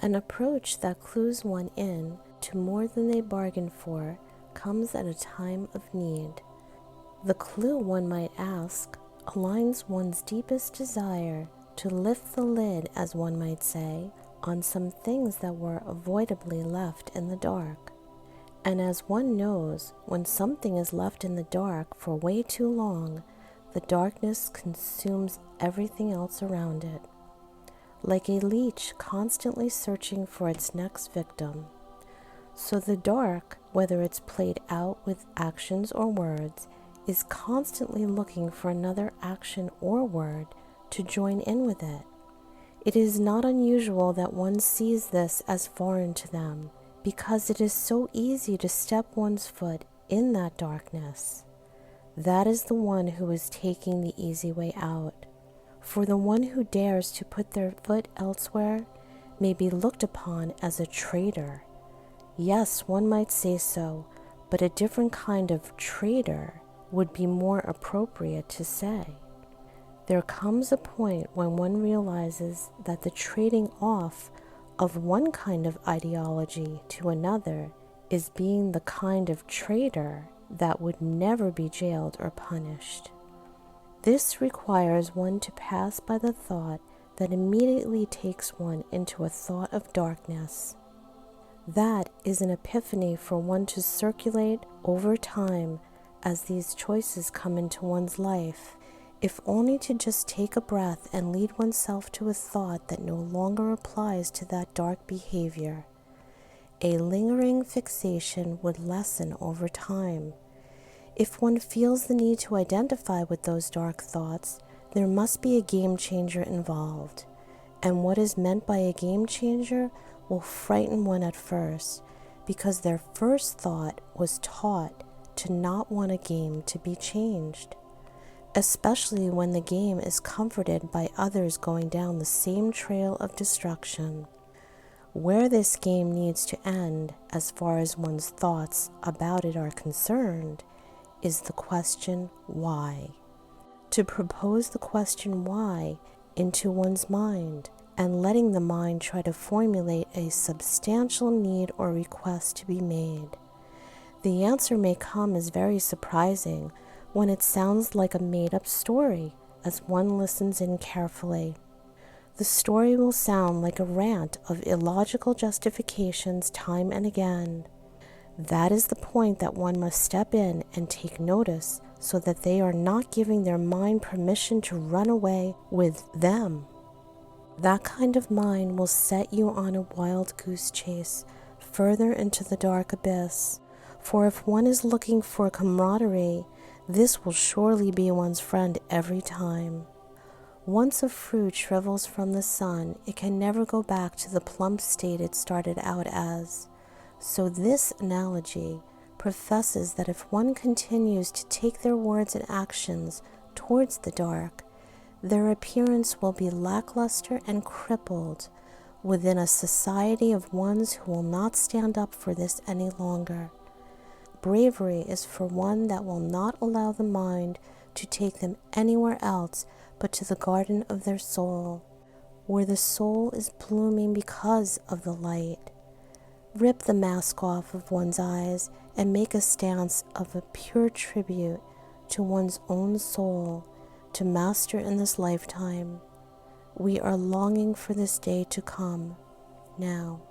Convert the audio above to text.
An approach that clues one in to more than they bargained for comes at a time of need. The clue, one might ask, aligns one's deepest desire to lift the lid, as one might say, on some things that were avoidably left in the dark. And as one knows, when something is left in the dark for way too long, the darkness consumes everything else around it, like a leech constantly searching for its next victim. So the dark, whether it's played out with actions or words, is constantly looking for another action or word to join in with it. It is not unusual that one sees this as foreign to them, because it is so easy to step one's foot in that darkness. That is the one who is taking the easy way out. For the one who dares to put their foot elsewhere may be looked upon as a traitor. Yes, one might say so, but a different kind of traitor would be more appropriate to say. There comes a point when one realizes that the trading off of one kind of ideology to another is being the kind of traitor that would never be jailed or punished. This requires one to pass by the thought that immediately takes one into a thought of darkness. That is an epiphany for one to circulate over time as these choices come into one's life, if only to just take a breath and lead oneself to a thought that no longer applies to that dark behavior. A lingering fixation would lessen over time. If one feels the need to identify with those dark thoughts, there must be a game changer involved. And what is meant by a game changer will frighten one at first, because their first thought was taught to not want a game to be changed, especially when the game is comforted by others going down the same trail of destruction. Where this game needs to end, as far as one's thoughts about it are concerned, is the question why. To propose the question why into one's mind, and letting the mind try to formulate a substantial need or request to be made. The answer may come as very surprising when it sounds like a made-up story as one listens in carefully. The story will sound like a rant of illogical justifications time and again. That is the point that one must step in and take notice, so that they are not giving their mind permission to run away with them. That kind of mind will set you on a wild goose chase further into the dark abyss, for if one is looking for camaraderie, this will surely be one's friend every time. Once a fruit shrivels from the sun, it can never go back to the plump state it started out as. So this analogy professes that if one continues to take their words and actions towards the dark, their appearance will be lackluster and crippled within a society of ones who will not stand up for this any longer. Bravery is for one that will not allow the mind to take them anywhere else but to the garden of their soul, where the soul is blooming because of the light. Rip the mask off of one's eyes and make a stance of a pure tribute to one's own soul to master in this lifetime. We are longing for this day to come now.